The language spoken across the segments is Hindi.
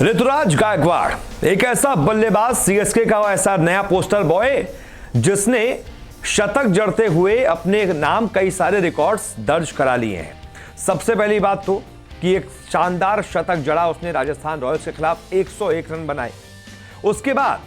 ऋतुराज गायकवाड़ एक ऐसा बल्लेबाज, सीएसके का ऐसा नया पोस्टर बॉय जिसने शतक जड़ते हुए अपने नाम कई सारे रिकॉर्ड्स दर्ज करा लिए हैं। सबसे पहली बात तो कि एक शानदार शतक जड़ा उसने राजस्थान रॉयल्स के खिलाफ 101 रन बनाए। उसके बाद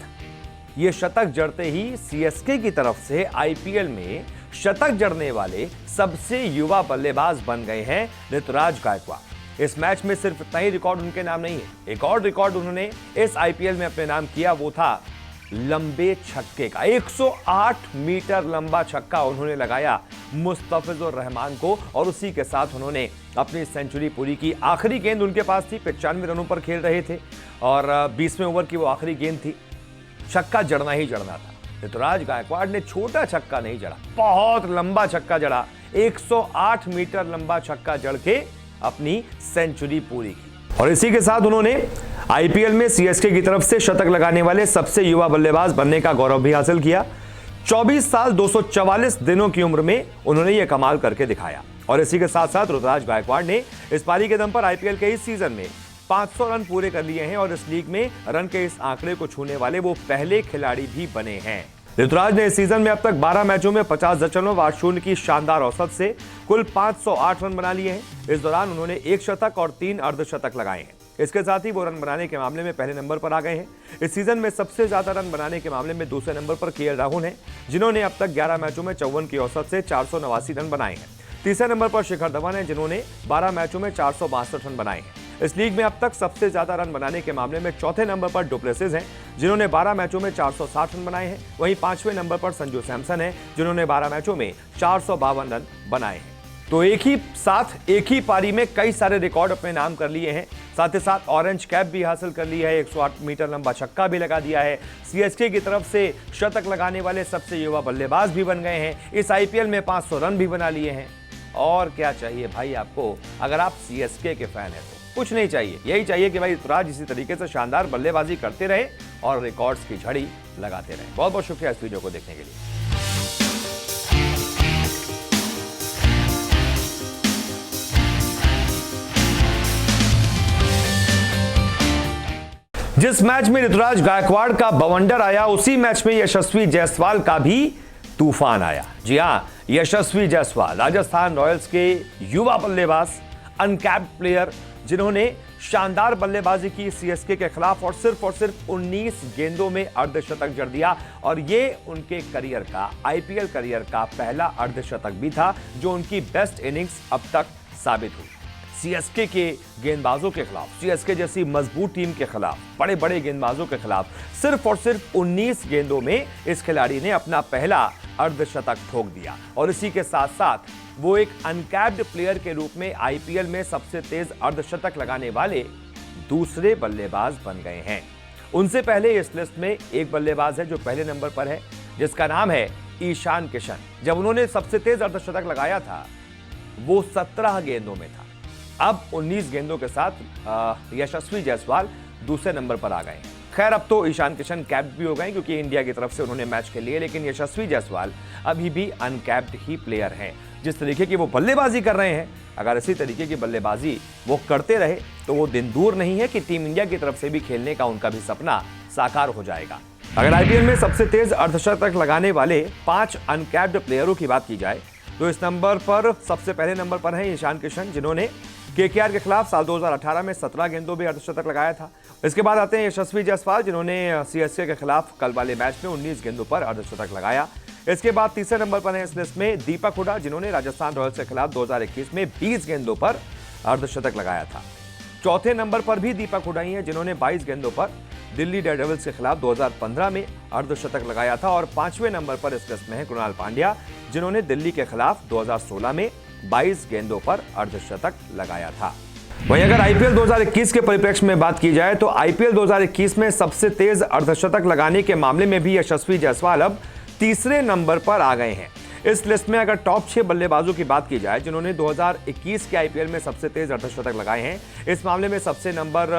यह शतक जड़ते ही सीएसके की तरफ से आईपीएल में शतक जड़ने वाले सबसे युवा बल्लेबाज बन गए हैं ऋतुराज गायकवाड़। इस मैच में सिर्फ इतना ही रिकॉर्ड उनके नाम नहीं है, एक और रिकॉर्ड उन्होंने इस आईपीएल में अपने नाम किया, वो था लंबे छक्के का। 108 मीटर लंबा छक्का उन्होंने लगाया मुस्तफिजुर रहमान को और उसी के साथ उन्होंने अपनी सेंचुरी पूरी की। आखिरी गेंद उनके पास थी, 95 रनों पर खेल रहे थे और 20वें ओवर की वो आखिरी गेंद थी। छक्का जड़ना ही जड़ना था। ऋतुराज गायकवाड़ ने छोटा छक्का नहीं जड़ा, बहुत लंबा छक्का जड़ा। 108 मीटर लंबा छक्का जड़ के अपनी सेंचुरी पूरी की और इसी के साथ उन्होंने आईपीएल में सीएसके की तरफ से शतक लगाने वाले सबसे युवा बल्लेबाज बनने का गौरव भी हासिल किया। 24 साल 244 दिनों की उम्र में उन्होंने यह कमाल करके दिखाया और इसी के साथ साथ ऋतुराज गायकवाड़ ने इस पारी के दम पर आईपीएल के इस सीजन में 500 रन पूरे कर लिए हैं और इस लीग में रन के इस आंकड़े को छूने वाले वो पहले खिलाड़ी भी बने हैं। ऋतुराज ने इस सीजन में अब तक 12 मैचों में 50.8 की शानदार औसत से कुल 508 रन बना लिए हैं। इस दौरान उन्होंने एक शतक और 3 अर्धशतक लगाए हैं। इसके साथ ही वो रन बनाने के मामले में पहले नंबर पर आ गए हैं। इस सीजन में सबसे ज्यादा रन बनाने के मामले में दूसरे नंबर पर केएल राहुल हैं, जिन्होंने अब तक 11 मैचों में 54 की औसत से 489 रन बनाए हैं। तीसरे नंबर पर शिखर धवन हैं, जिन्होंने 12 मैचों में 462 रन बनाए हैं। इस लीग में अब तक सबसे ज्यादा रन बनाने के मामले में चौथे नंबर पर डु प्लेसिस हैं, जिन्होंने 12 मैचों में 460 रन बनाए हैं। वहीं 5वें नंबर पर संजू सैमसन हैं, जिन्होंने 12 मैचों में 452 रन बनाए हैं। तो एक ही साथ एक ही पारी में कई सारे रिकॉर्ड अपने नाम कर लिए हैं। साथ ही साथ ऑरेंज कैप भी हासिल कर ली है, 108 मीटर लंबा छक्का भी लगा दिया है। सीएसके की तरफ से शतक लगाने वाले सबसे युवा बल्लेबाज भी बन गए हैं। इस आईपीएल में 500 रन भी बना लिए हैं। और क्या चाहिए भाई आपको, अगर आप सीएसके के फैन हैं तो कुछ नहीं चाहिए, यही चाहिए कि भाई ऋतुराज इसी तरीके से शानदार बल्लेबाजी करते रहे और रिकॉर्ड्स की झड़ी लगाते रहे। बहुत बहुत शुक्रिया इस वीडियो को देखने के लिए। जिस मैच में ऋतुराज गायकवाड़ का बवंडर आया, उसी मैच में यशस्वी जायसवाल का भी तूफान आया। जी हां, यशस्वी जायसवाल राजस्थान रॉयल्स के युवा बल्लेबाज, अनकैप्ड प्लेयर, जिन्होंने शानदार बल्लेबाजी की सीएसके के खिलाफ और सिर्फ 19 गेंदों में अर्धशतक जड़ दिया और ये उनके करियर का, आईपीएल करियर का पहला अर्धशतक भी था, जो उनकी बेस्ट इनिंग्स अब तक साबित हुई। सीएसके के गेंदबाजों के खिलाफ, सीएसके जैसी मजबूत टीम के खिलाफ, बड़े बड़े गेंदबाजों के खिलाफ सिर्फ 19 गेंदों में इस खिलाड़ी ने अपना पहला अर्धशतक ठोक दिया और इसी के साथ साथ वो एक अनकैप्ड प्लेयर के रूप में आईपीएल में सबसे तेज अर्धशतक लगाने वाले दूसरे बल्लेबाज बन गए हैं। उनसे पहले इस लिस्ट में एक बल्लेबाज है जो पहले नंबर पर है, जिसका नाम है ईशान किशन। जब उन्होंने सबसे तेज अर्धशतक लगाया था वो 17 गेंदों में था। अब 19 गेंदों के साथ यशस्वी जायसवाल दूसरे नंबर पर आ गए। खैर, अब तो ईशान किशन कैप्ड भी हो गए क्योंकि इंडिया की तरफ से उन्होंने मैच खेल लिए, लेकिन यशस्वी जायसवाल अभी भी अनकैप्ड ही प्लेयर हैं। जिस तरीके की वो बल्लेबाजी कर रहे हैं, अगर इसी तरीके की बल्लेबाजी वो करते रहे तो वो दिन दूर नहीं है कि टीम इंडिया की तरफ से भी खेलने का उनका भी सपना साकार हो जाएगा। अगर आईपीएल में सबसे तेज अर्धशतक लगाने वाले 5 अनकैप्ड प्लेयरों की बात की जाए तो इस नंबर पर सबसे पहले नंबर पर है ईशान किशन, जिन्होंने केकेआर के खिलाफ साल 2018 में 17 गेंदों में अर्धशतक लगाया था। इसके बाद आते हैं यशस्वी जायसवाल, जिन्होंने सीएसके के खिलाफ कल वाले मैच में 19 गेंदों पर अर्धशतक लगाया। इसके बाद तीसरे नंबर पर है इस लिस्ट में दीपक हुडा, जिन्होंने राजस्थान रॉयल्स के खिलाफ 2021 में 20 गेंदों पर अर्धशतक लगाया था। चौथे नंबर पर भी दीपक हुडा ही है, जिन्होंने 22 गेंदों पर दिल्ली डेयरडेविल्स के खिलाफ 2015 में अर्धशतक लगाया था। और 5वें नंबर पर इस लिस्ट में है कृणाल पांड्या, जिन्होंने दिल्ली के खिलाफ 2016 में 22 गेंदों पर अर्धशतक लगाया था। वहीं अगर आईपीएल 2021 के परिप्रेक्ष्य में बात की जाए तो आईपीएल 2021 में सबसे तेज अर्धशतक लगाने के मामले में भी यशस्वी जायसवाल अब तीसरे नंबर पर आ गए हैं। इस लिस्ट में अगर टॉप 6 बल्लेबाजों की बात की जाए जिन्होंने 2021 के आईपीएल में सबसे तेज अर्धशतक लगाए हैं, इस मामले में सबसे नंबर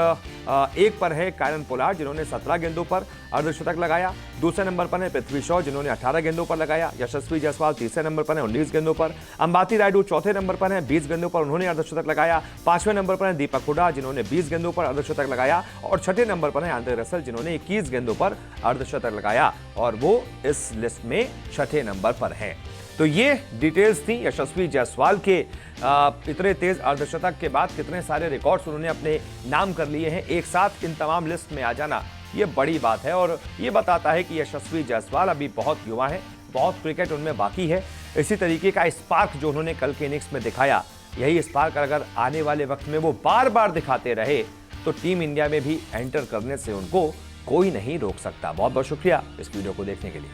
1 पर है कायरन पोलार्ड जिन्होंने 17 गेंदों पर अर्धशतक लगाया। दूसरे नंबर पर है पृथ्वी शॉ जिन्होंने 18 गेंदों पर लगाया। यशस्वी जायसवाल तीसरे नंबर पर है 19 गेंदों पर। अंबाती रायडू चौथे नंबर पर है 20 गेंदों पर, उन्होंने अर्धशतक लगाया। 5वें नंबर पर है दीपक हुडा जिन्होंने 20 गेंदों पर अर्धशतक लगाया और 6ठे नंबर पर है आंद्रे रसल जिन्होंने 21 गेंदों पर अर्धशतक लगाया और वो इस लिस्ट में 6ठे नंबर पर हैं। तो ये डिटेल्स थी यशस्वी जायसवाल के इतने तेज अर्धशतक के बाद कितने सारे रिकॉर्ड्स उन्होंने अपने नाम कर लिए हैं। एक साथ इन तमाम लिस्ट में आ जाना ये बड़ी बात है और ये बताता है कि यशस्वी जायसवाल अभी बहुत युवा है, बहुत क्रिकेट उनमें बाकी है। इसी तरीके का स्पार्क जो उन्होंने कल के इनिंग्स में दिखाया, यही स्पार्क अगर आने वाले वक्त में वो बार बार दिखाते रहे तो टीम इंडिया में भी एंटर करने से उनको कोई नहीं रोक सकता। बहुत बहुत शुक्रिया इस वीडियो को देखने के लिए।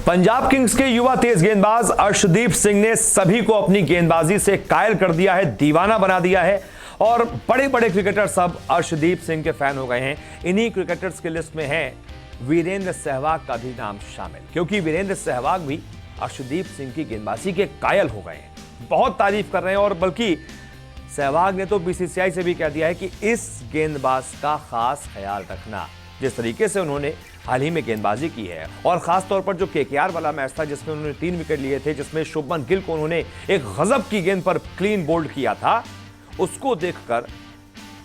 पंजाब किंग्स के युवा तेज गेंदबाज अर्शदीप सिंह ने सभी को अपनी गेंदबाजी से कायल कर दिया है, दीवाना बना दिया है और बड़े बड़े क्रिकेटर सब अर्शदीप सिंह के फैन हो गए हैं। इन्हीं क्रिकेटर्स की लिस्ट में है वीरेंद्र सहवाग का भी नाम शामिल, क्योंकि वीरेंद्र सहवाग भी अर्शदीप सिंह की गेंदबाजी के कायल हो गए हैं, बहुत तारीफ कर रहे हैं और बल्कि सहवाग ने तो बीसीसीआई से भी कह दिया है कि इस गेंदबाज का खास ख्याल रखना। जिस तरीके से उन्होंने हाल ही में गेंदबाजी की है और खास तौर पर जो केकेआर वाला मैच था जिसमें उन्होंने 3 विकेट लिए थे, जिसमें शुभमन गिल को उन्होंने एक गजब की गेंद पर क्लीन बोल्ड किया था, उसको देखकर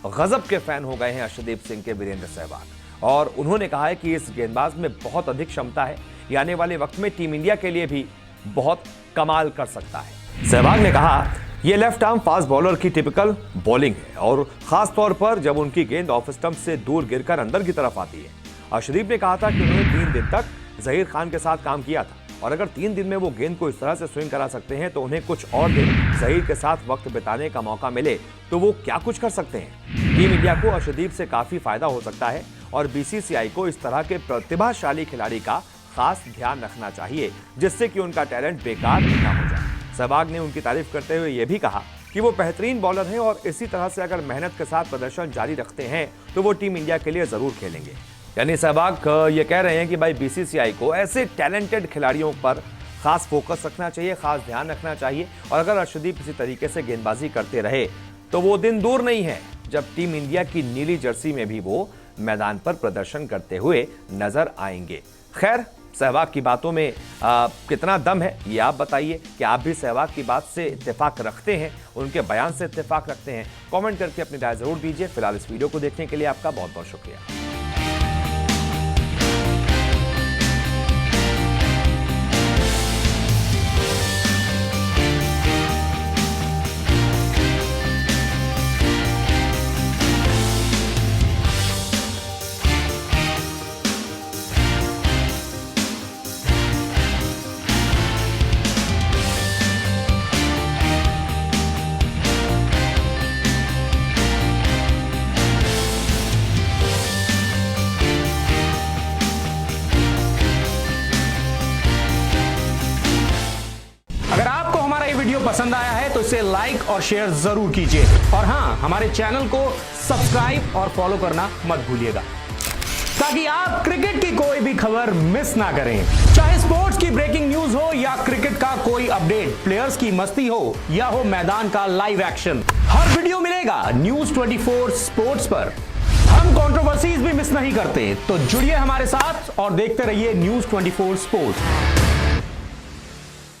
गजब के फैन हो गए हैं अर्शदीप सिंह के वीरेंद्र सहवाग और उन्होंने कहा है कि इस गेंदबाज में बहुत अधिक क्षमता है, ये आने वाले वक्त में टीम इंडिया के लिए भी बहुत कमाल कर सकता है। सहवाग ने कहा ये लेफ्ट आर्म फास्ट बॉलर की टिपिकल बॉलिंग है और खास तौर पर जब उनकी गेंद ऑफ स्टंप से दूर गिरकर अंदर की तरफ आती है। अर्शदीप ने कहा था कि उन्होंने 3 दिन तक जहीर खान के साथ काम किया था और अगर 3 दिन में वो गेंद को इस तरह से स्विंग करा सकते हैं तो उन्हें कुछ और दिन जहीर के साथ वक्त बिताने का मौका मिले तो वो क्या कुछ कर सकते हैं। टीम इंडिया को अर्शदीप से काफी फायदा हो सकता है और बीसीसीआई को इस तरह के प्रतिभाशाली खिलाड़ी का खास ध्यान रखना चाहिए जिससे कि उनका टैलेंट बेकार न हो जाए। सहवाग ने उनकी तारीफ करते हुए यह भी कहा कि वो बेहतरीन बॉलर हैं और इसी तरह से अगर मेहनत के साथ प्रदर्शन जारी रखते हैं तो वो टीम इंडिया के लिए जरूर खेलेंगे। यानी सहवाग ये कह रहे हैं कि भाई बीसीसीआई को ऐसे टैलेंटेड खिलाड़ियों पर खास फोकस रखना चाहिए, खास ध्यान रखना चाहिए और अगर अर्शदीप इसी तरीके से गेंदबाजी करते रहे तो वो दिन दूर नहीं है जब टीम इंडिया की नीली जर्सी में भी वो मैदान पर प्रदर्शन करते हुए नजर आएंगे। खैर, सहवाग की बातों में कितना दम है ये आप बताइए कि आप भी सहवाग की बात से इत्तेफाक रखते हैं, उनके बयान से इत्तेफाक रखते हैं? कमेंट करके अपनी राय जरूर दीजिए। फिलहाल इस वीडियो को देखने के लिए आपका बहुत बहुत शुक्रिया। अगर आपको हमारा ये वीडियो पसंद आया है तो इसे लाइक और शेयर जरूर कीजिए और हाँ, हमारे चैनल को सब्सक्राइब और फॉलो करना मत भूलिएगा ताकि आप क्रिकेट की कोई भी खबर मिस ना करें। चाहे स्पोर्ट्स की ब्रेकिंग न्यूज हो या क्रिकेट का कोई अपडेट, प्लेयर्स की मस्ती हो या हो मैदान का लाइव एक्शन, हर वीडियो मिलेगा न्यूज 24 स्पोर्ट्स पर। हम कंट्रोवर्सीज भी मिस नहीं करते, तो जुड़िए हमारे साथ और देखते रहिए न्यूज 24 स्पोर्ट्स।